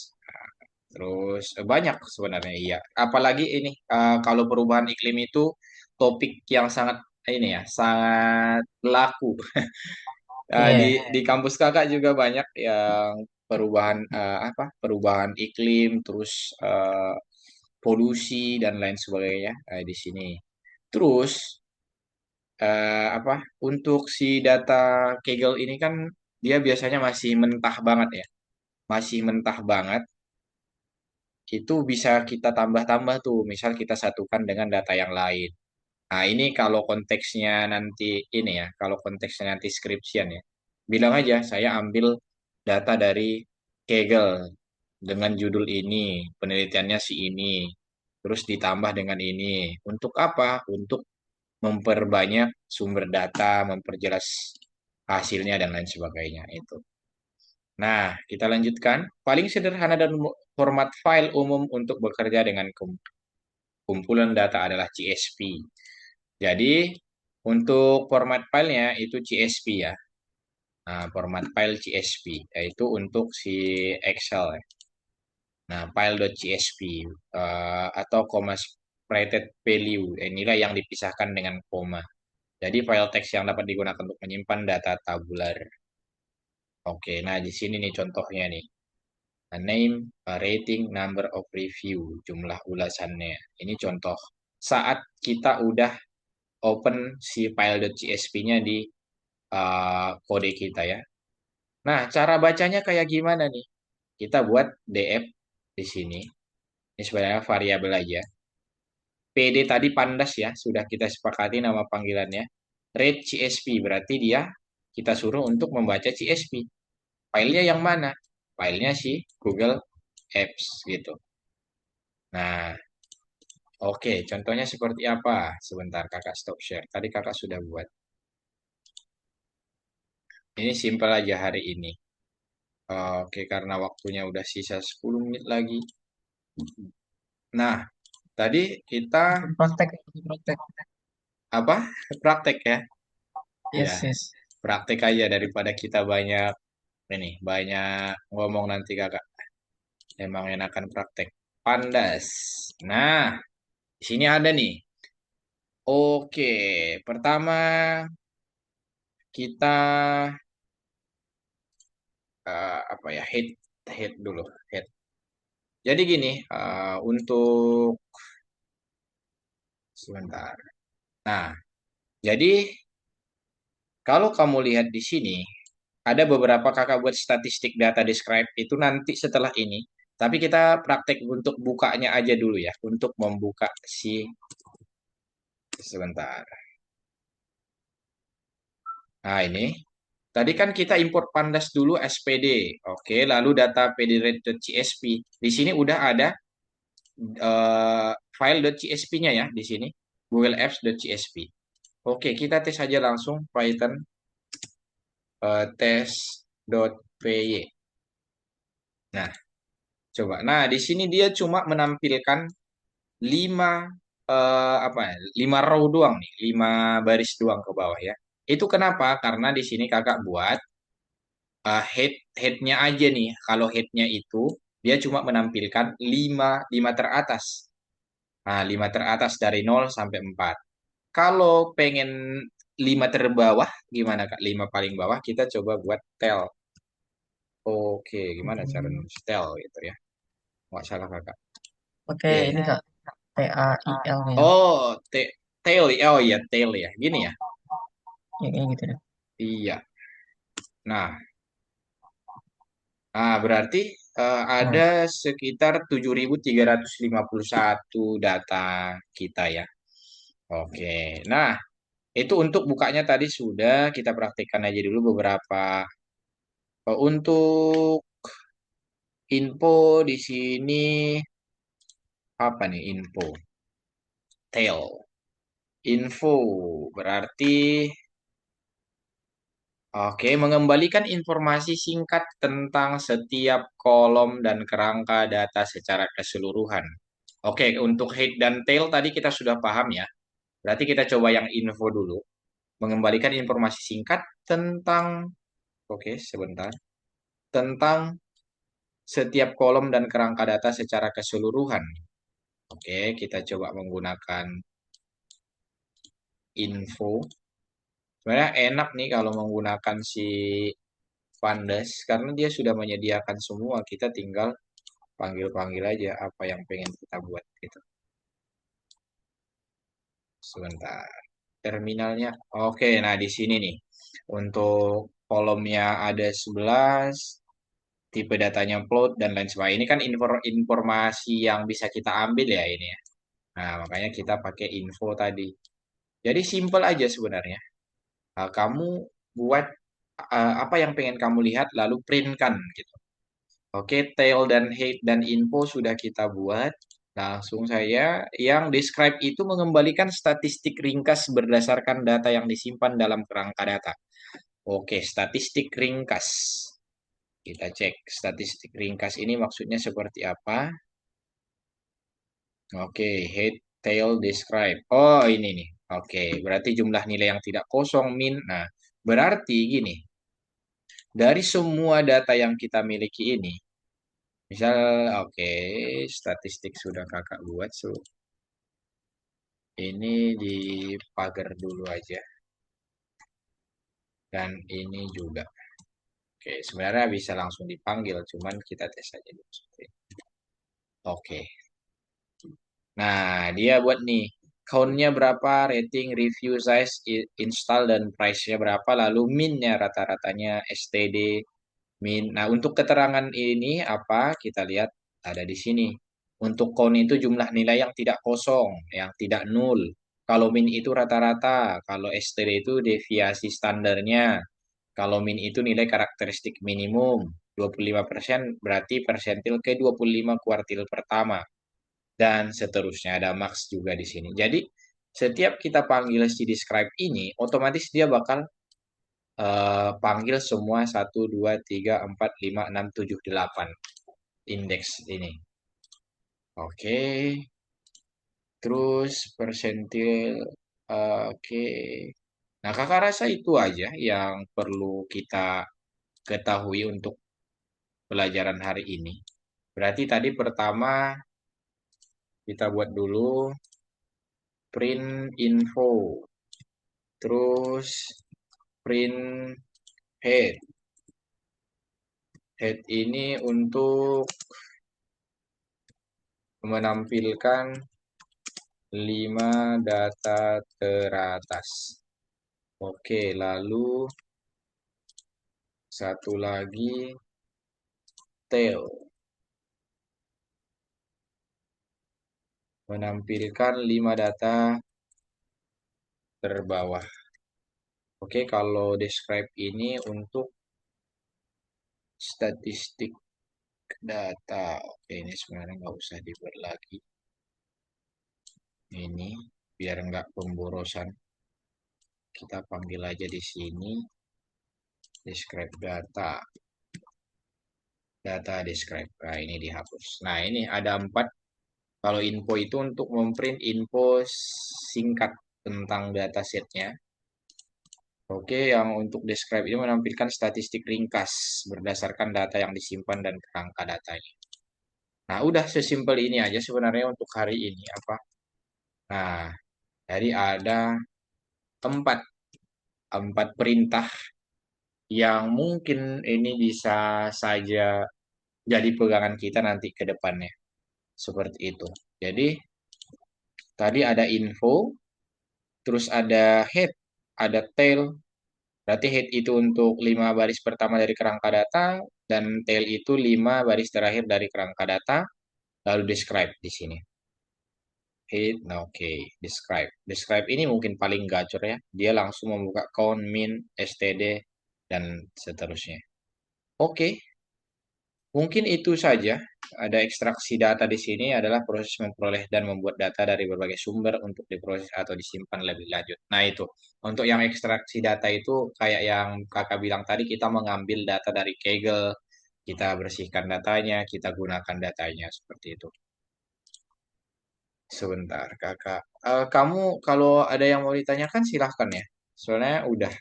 Terus banyak sebenarnya iya. Apalagi ini kalau perubahan iklim itu topik yang sangat ini ya, sangat laku. Iya. Di kampus kakak juga banyak yang perubahan apa? Perubahan iklim, terus polusi dan lain sebagainya di sini. Terus apa? Untuk si data Kaggle ini kan dia biasanya masih mentah banget ya, masih mentah banget. Itu bisa kita tambah-tambah tuh, misal kita satukan dengan data yang lain. Nah, ini kalau konteksnya nanti ini ya, kalau konteksnya nanti skripsian ya, bilang aja saya ambil data dari Kaggle dengan judul ini, penelitiannya si ini, terus ditambah dengan ini. Untuk apa? Untuk memperbanyak sumber data, memperjelas hasilnya dan lain sebagainya itu. Nah, kita lanjutkan. Paling sederhana dan format file umum untuk bekerja dengan kumpulan data adalah CSV. Jadi, untuk format filenya itu CSV ya. Nah, format file CSV, yaitu untuk si Excel ya. Nah, file.csv atau comma separated value, inilah yang dipisahkan dengan koma. Jadi, file teks yang dapat digunakan untuk menyimpan data tabular. Oke, nah di sini nih contohnya nih. A name, a rating, number of review, jumlah ulasannya. Ini contoh saat kita udah open si file.csv-nya di kode kita ya. Nah, cara bacanya kayak gimana nih? Kita buat df di sini. Ini sebenarnya variabel aja. PD tadi pandas ya, sudah kita sepakati nama panggilannya. Read CSV berarti dia kita suruh untuk membaca CSV. Filenya yang mana? Filenya si Google Apps gitu. Nah, oke, contohnya seperti apa? Sebentar, kakak stop share. Tadi kakak sudah buat. Ini simpel aja hari ini. Oke, karena waktunya udah sisa 10 menit lagi. Nah, tadi kita Praktek, praktek. apa? Praktek ya. Ya, Yes, yes. praktek aja daripada kita banyak ini, banyak ngomong nanti kakak. Emang enakan praktek. Pandas. Nah, di sini ada nih. Oke, pertama kita apa ya? Head dulu, head. Jadi gini, untuk sebentar. Nah, jadi kalau kamu lihat di sini, ada beberapa kakak buat statistik data describe itu nanti setelah ini. Tapi kita praktek untuk bukanya aja dulu ya, untuk membuka si sebentar. Nah, ini. Tadi kan kita import pandas dulu SPD. Oke, lalu data pdrate.csv. Di sini udah ada file.csv-nya ya di sini. Google Apps.csv. Oke, kita tes aja langsung Python test.py. Nah, coba. Nah, di sini dia cuma menampilkan 5 apa ya? 5 row doang nih, 5 baris doang ke bawah ya. Itu kenapa? Karena di sini kakak buat headnya aja nih. Kalau headnya itu dia cuma menampilkan 5 teratas. Nah, 5 teratas dari 0 sampai 4. Kalau pengen 5 terbawah, gimana Kak? 5 paling bawah kita coba buat tel. Oke, gimana cara Hmm, nulis tel gitu ya? Nggak salah Kakak. pakai Iya, ini iya. kak, TAIL ya, Oh, tail. Oh iya, tail ya. Gini ya. ya kayak gitu deh. Iya. Nah, berarti Nah, ada sekitar 7.351 data kita ya. Oke. Nah, itu untuk bukanya tadi sudah kita praktikkan aja dulu beberapa. Untuk info di sini apa nih info? Tail. info berarti oke, mengembalikan informasi singkat tentang setiap kolom dan kerangka data secara keseluruhan. Oke, untuk head dan tail tadi kita sudah paham ya. Berarti kita coba yang info dulu. Mengembalikan informasi singkat tentang, oke, sebentar, tentang setiap kolom dan kerangka data secara keseluruhan. Oke, kita coba menggunakan info. Sebenarnya enak nih kalau menggunakan si Pandas karena dia sudah menyediakan semua. Kita tinggal panggil-panggil aja apa yang pengen kita buat gitu. Sebentar. Terminalnya. Oke, nah di sini nih. Untuk kolomnya ada 11, tipe datanya float dan lain sebagainya. Ini kan informasi yang bisa kita ambil ya ini ya. Nah, makanya kita pakai info tadi. Jadi simple aja sebenarnya. Kamu buat apa yang pengen kamu lihat lalu printkan gitu. Oke, tail dan head dan info sudah kita buat. Langsung saya yang describe itu mengembalikan statistik ringkas berdasarkan data yang disimpan dalam kerangka data. Oke, statistik ringkas. Kita cek statistik ringkas ini maksudnya seperti apa. Oke, head, tail, describe. Oh, ini nih. Oke, berarti jumlah nilai yang tidak kosong min. Nah, berarti gini, dari semua data yang kita miliki ini, misal, oke, statistik sudah kakak buat, so ini di pagar dulu aja. Dan ini juga. Oke, sebenarnya bisa langsung dipanggil, cuman kita tes aja dulu. Oke. Nah, dia buat nih. Count-nya berapa, rating, review, size, install, dan price-nya berapa. Lalu min-nya rata-ratanya STD, min. Nah, untuk keterangan ini apa? Kita lihat ada di sini. Untuk count itu jumlah nilai yang tidak kosong, yang tidak nol. Kalau min itu rata-rata, kalau STD itu deviasi standarnya. Kalau min itu nilai karakteristik minimum. 25% berarti persentil ke 25 kuartil pertama. Dan seterusnya ada max juga di sini. Jadi setiap kita panggil si describe ini, otomatis dia bakal panggil semua 1, 2, 3, 4, 5, 6, 7, 8 indeks ini. Oke, terus persentil, oke. Nah, kakak rasa itu aja yang perlu kita ketahui untuk pelajaran hari ini. Berarti tadi pertama kita buat dulu print info, terus print head. Head ini untuk menampilkan 5 data teratas. Oke, lalu satu lagi tail. Menampilkan 5 data terbawah. Oke, kalau describe ini untuk statistik data. Oke, ini sebenarnya nggak usah dibuat lagi. Ini biar nggak pemborosan. Kita panggil aja di sini describe data. Data describe. Nah, ini dihapus. Nah, ini ada 4. Kalau info itu untuk memprint info singkat tentang datasetnya. Oke, yang untuk describe ini menampilkan statistik ringkas berdasarkan data yang disimpan dan kerangka datanya. Nah, udah sesimpel ini aja sebenarnya untuk hari ini apa? Nah, jadi ada empat empat perintah yang mungkin ini bisa saja jadi pegangan kita nanti ke depannya. Seperti itu. Jadi, tadi ada info, terus ada head, ada tail. Berarti head itu untuk 5 baris pertama dari kerangka data, dan tail itu 5 baris terakhir dari kerangka data, lalu describe di sini. Head, nah oke, describe. Describe ini mungkin paling gacor ya. Dia langsung membuka count, min, std, dan seterusnya. Oke, Mungkin itu saja. Ada ekstraksi data di sini adalah proses memperoleh dan membuat data dari berbagai sumber untuk diproses atau disimpan lebih lanjut. Nah, itu. Untuk yang ekstraksi data itu kayak yang kakak bilang tadi, kita mengambil data dari Kaggle, kita bersihkan datanya, kita gunakan datanya seperti itu. Sebentar, kakak. Kamu kalau ada yang mau ditanyakan silahkan ya. Soalnya udah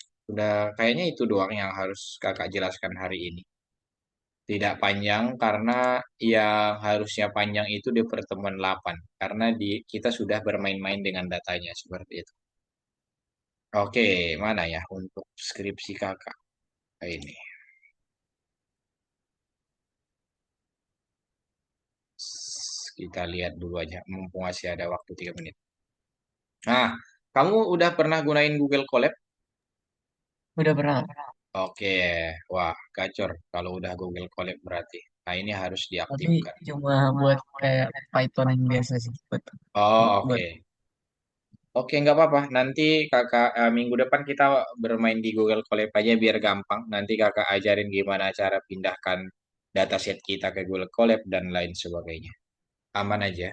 kayaknya itu doang yang harus kakak jelaskan hari ini. Tidak panjang karena yang harusnya panjang itu di pertemuan 8 karena kita sudah bermain-main dengan datanya seperti itu. Oke, mana ya untuk skripsi kakak ini? Kita lihat dulu aja, mumpung masih ada waktu 3 menit. Nah, kamu udah pernah gunain Google Colab? Udah pernah. Oke, wah gacor kalau udah Google Colab berarti. Nah, ini harus Tapi diaktifkan. cuma buat kayak Python yang biasa sih. Oh, Buat oke. Oke, nggak apa-apa. Nanti kakak minggu depan kita bermain di Google Colab aja biar gampang. Nanti kakak ajarin gimana cara pindahkan dataset kita ke Google Colab dan lain sebagainya. Aman aja.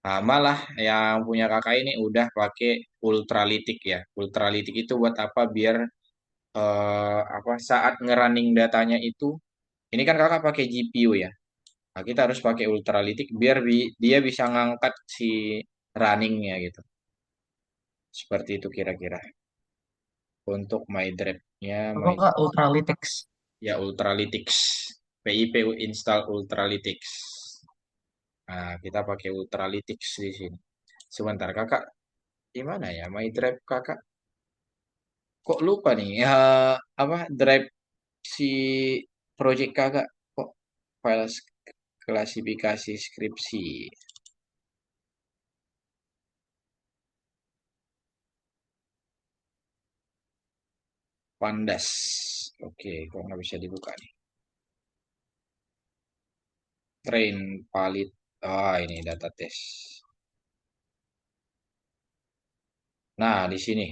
Nah, malah yang punya kakak ini udah pakai Ultralytic ya. Ultralytic itu buat apa? Biar apa saat ngerunning datanya itu, ini kan kakak pakai GPU ya. Nah, kita harus pakai Ultralytic biar dia bisa ngangkat si runningnya gitu. Seperti itu kira-kira. Untuk my drive-nya, apa my Kak Ultralytics? ya Ultralytics. PIP install Ultralytics. Nah, kita pakai Ultralytics di sini. Sebentar, kakak, gimana ya? My drive kakak, kok lupa nih? Ya, apa drive si project kakak? Kok file klasifikasi skripsi? Pandas. Oke, kok nggak bisa dibuka nih? Train palit. Ah, ini data test. Nah, di sini.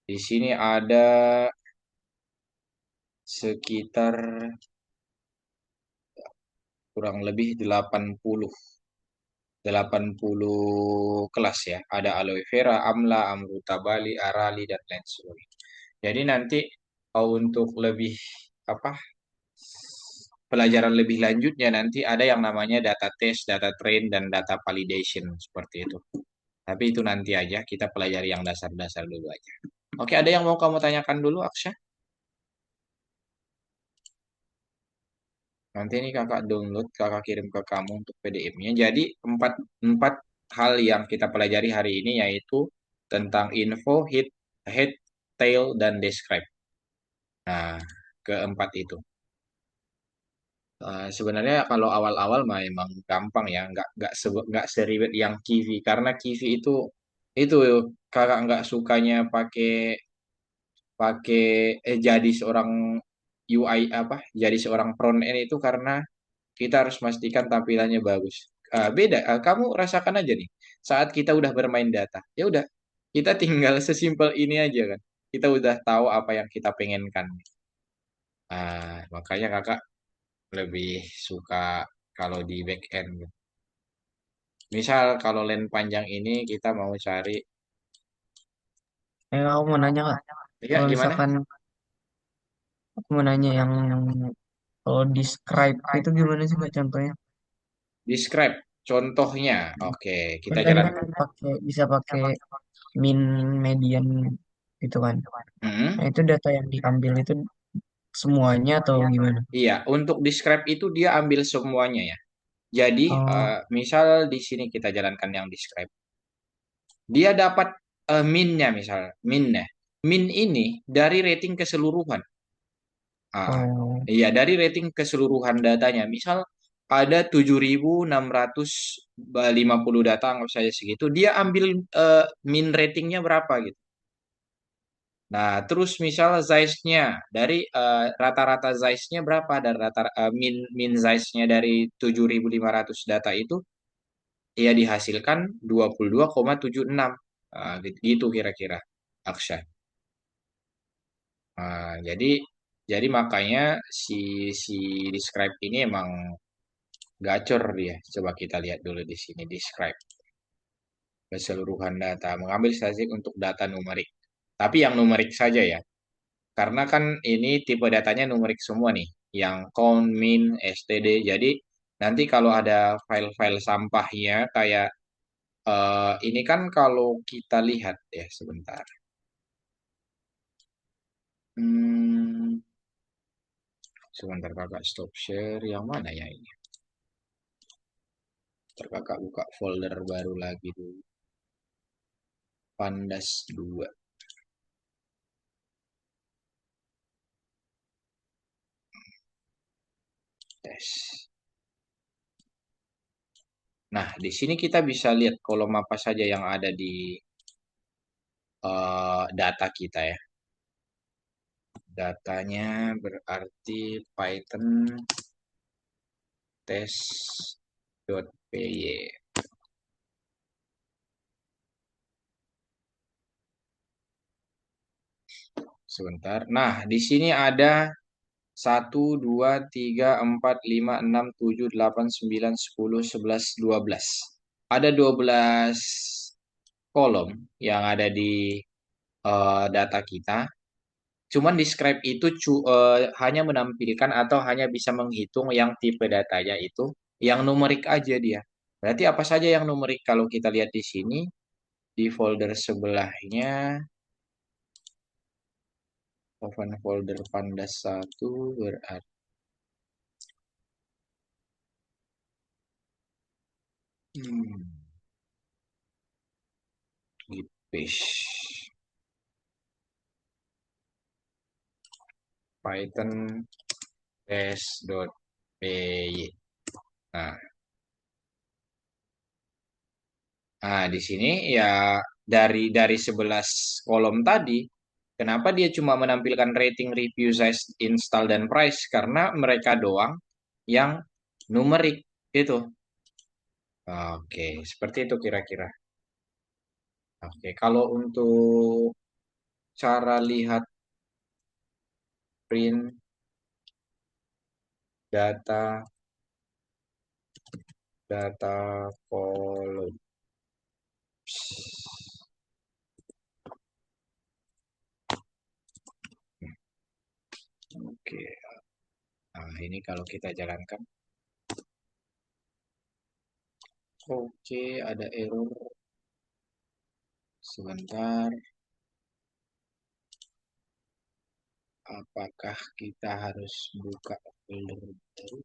Di sini ada sekitar kurang lebih 80 kelas ya. Ada aloe vera, amla, amruta bali, arali, dan lain sebagainya. Jadi nanti untuk lebih apa pelajaran lebih lanjutnya nanti ada yang namanya data test, data train, dan data validation seperti itu. Tapi itu nanti aja kita pelajari yang dasar-dasar dulu aja. Oke, ada yang mau kamu tanyakan dulu, Aksya? Nanti ini kakak download, kakak kirim ke kamu untuk PDF-nya. Jadi empat hal yang kita pelajari hari ini yaitu tentang info, head, tail, dan describe. Nah, keempat itu. Sebenarnya kalau awal-awal mah emang gampang ya, nggak seribet yang Kiwi karena Kiwi itu kakak nggak sukanya pakai pakai jadi seorang UI apa, jadi seorang front end itu karena kita harus memastikan tampilannya bagus. Beda, kamu rasakan aja nih. Saat kita udah bermain data, ya udah, kita tinggal sesimpel ini aja kan. Kita udah tahu apa yang kita pengenkan. Makanya kakak lebih suka kalau di back end. Misal kalau lane panjang ini kita mau cari, Aku mau nanya Kak, ya kalau gimana? misalkan aku mau nanya yang kalau describe itu gimana sih Kak contohnya? Describe contohnya. Oke, kita Kan tadi kan jalankan. bisa pakai min, median gitu kan. Mm-mm. Nah itu data yang diambil itu semuanya atau gimana? Iya, untuk describe itu dia ambil semuanya ya. Jadi, Oh, misal di sini kita jalankan yang describe. Dia dapat min-nya misal, min-nya. Min ini dari rating keseluruhan. Ah, oh, iya, dari rating keseluruhan datanya. Misal ada 7.650 data, anggap saja segitu. Dia ambil min ratingnya berapa gitu. Nah, terus misal size-nya dari rata-rata size-nya berapa dan min min size-nya dari 7.500 data itu ia dihasilkan 22,76. Gitu kira-kira Aksya. Jadi Jadi makanya si si describe ini emang gacor dia. Coba kita lihat dulu di sini describe keseluruhan data, mengambil statistik untuk data numerik. Tapi yang numerik saja ya. Karena kan ini tipe datanya numerik semua nih, yang count, min, std. Jadi nanti kalau ada file-file sampahnya kayak ini kan kalau kita lihat ya sebentar. Hmm, sebentar kakak stop share yang mana ya ini? Ntar kakak buka folder baru lagi dulu. Pandas 2 tes. Nah, di sini kita bisa lihat kolom apa saja yang ada di data kita ya. Datanya berarti Python tes.py. Sebentar. Nah, di sini ada 1, 2, 3, 4, 5, 6, 7, 8, 9, 10, 11, 12. Ada 12 kolom yang ada di data kita. Cuman describe itu hanya menampilkan atau hanya bisa menghitung yang tipe datanya itu yang numerik aja dia. Berarti apa saja yang numerik kalau kita lihat di sini di folder sebelahnya open folder pandas 1 berarti git paste Python test.py. Nah, di sini ya dari 11 kolom tadi, kenapa dia cuma menampilkan rating, review, size, install, dan price? Karena mereka doang yang numerik gitu. Oke, seperti itu kira-kira. Oke, kalau untuk cara lihat print data data column. Oke, nah ini kalau kita jalankan. Oke, ada error. Sebentar, apakah kita harus buka folder baru?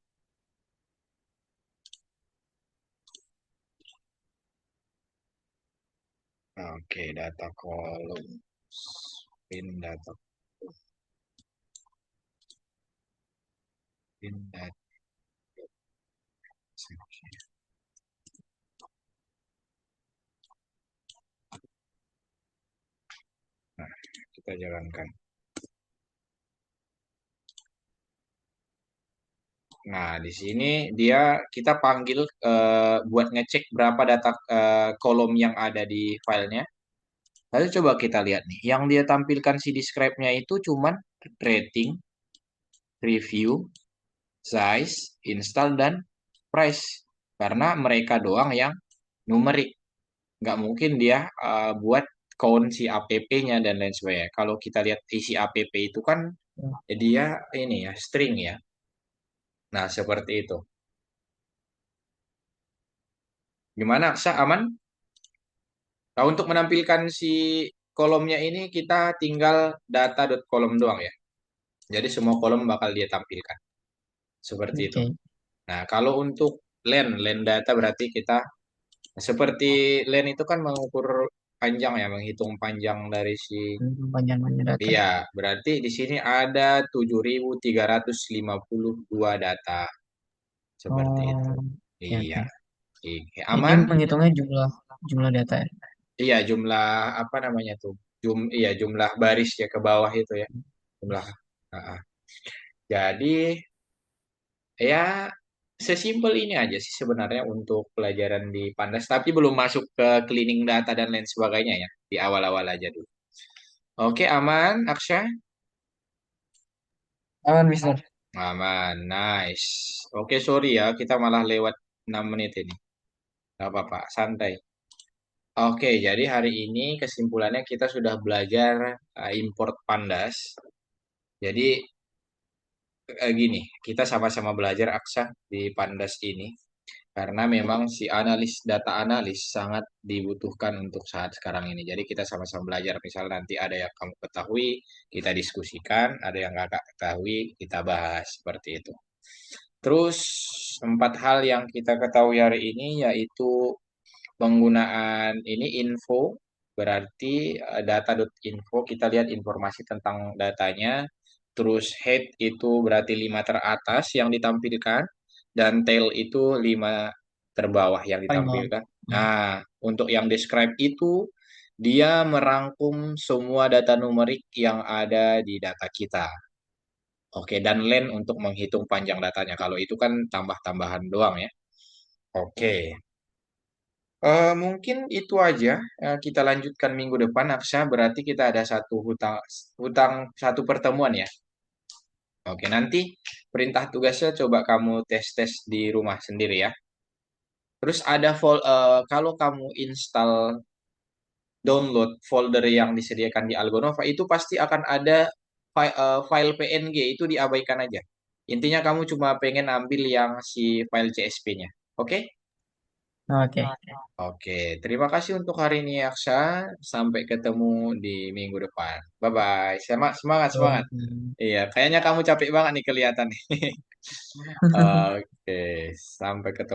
Oke, data column. Pin data. Pin data. Nah, kita jalankan. Nah, di sini dia kita panggil buat ngecek berapa data kolom yang ada di filenya. Lalu coba kita lihat nih, yang dia tampilkan si describe-nya itu cuman rating, review, size, install, dan price. Karena mereka doang yang numerik. Nggak mungkin dia buat count si app-nya dan lain sebagainya. Kalau kita lihat isi app itu kan Ya. dia ini ya, string ya. Nah, seperti itu. Gimana, Aksa? Aman? Nah, untuk menampilkan si kolomnya ini kita tinggal data.column doang ya. Jadi semua kolom bakal dia tampilkan. Seperti itu. Oke. Nah, kalau untuk len data berarti kita seperti len itu kan mengukur panjang ya, menghitung panjang dari si. Panjang-panjang data. Iya, berarti di sini ada 7.352 data. Seperti itu. Oh, oke, Iya. oke. Oke, Dia aman? menghitungnya jumlah jumlah data ya. Iya, jumlah apa namanya tuh? Iya, jumlah baris ya ke bawah itu ya. Jumlah. Ah, ah. Jadi ya sesimpel ini aja sih sebenarnya untuk pelajaran di Pandas, tapi belum masuk ke cleaning data dan lain sebagainya ya. Di awal-awal aja dulu. Oke, aman, Aksha? Aman, Mister. Aman, nice. Oke, sorry ya, kita malah lewat 6 menit ini. Gak apa-apa, santai. Oke, jadi hari ini kesimpulannya kita sudah belajar import pandas. Jadi gini, kita sama-sama belajar Aksa di pandas ini. Karena memang si data analis sangat dibutuhkan untuk saat sekarang ini. Jadi kita sama-sama belajar. Misal nanti ada yang kamu ketahui, kita diskusikan. Ada yang kakak ketahui, kita bahas. Seperti itu. Terus, 4 hal yang kita ketahui hari ini yaitu penggunaan ini info, berarti data.info, kita lihat informasi tentang datanya. Terus head itu berarti 5 teratas yang ditampilkan, dan tail itu 5 terbawah yang Paling bawah. ditampilkan. Hmm. Nah, untuk yang describe itu, dia merangkum semua data numerik yang ada di data kita. Oke, dan len untuk menghitung panjang datanya. Kalau itu kan tambah-tambahan doang ya. Oke. Mungkin itu aja. Kita lanjutkan minggu depan, Aksa. Berarti kita ada satu hutang, hutang satu pertemuan ya. Oke, nanti perintah tugasnya coba kamu tes-tes di rumah sendiri ya. Terus ada kalau kamu download folder yang disediakan di Algonova itu pasti akan ada file PNG, itu diabaikan aja. Intinya kamu cuma pengen ambil yang si file CSV-nya. Oke? Oke. Oke, terima kasih untuk hari ini Aksa. Sampai ketemu di minggu depan. Bye-bye. Semangat, semangat. Oke. Iya, kayaknya kamu capek banget nih kelihatan nih. Oke, sampai ketemu.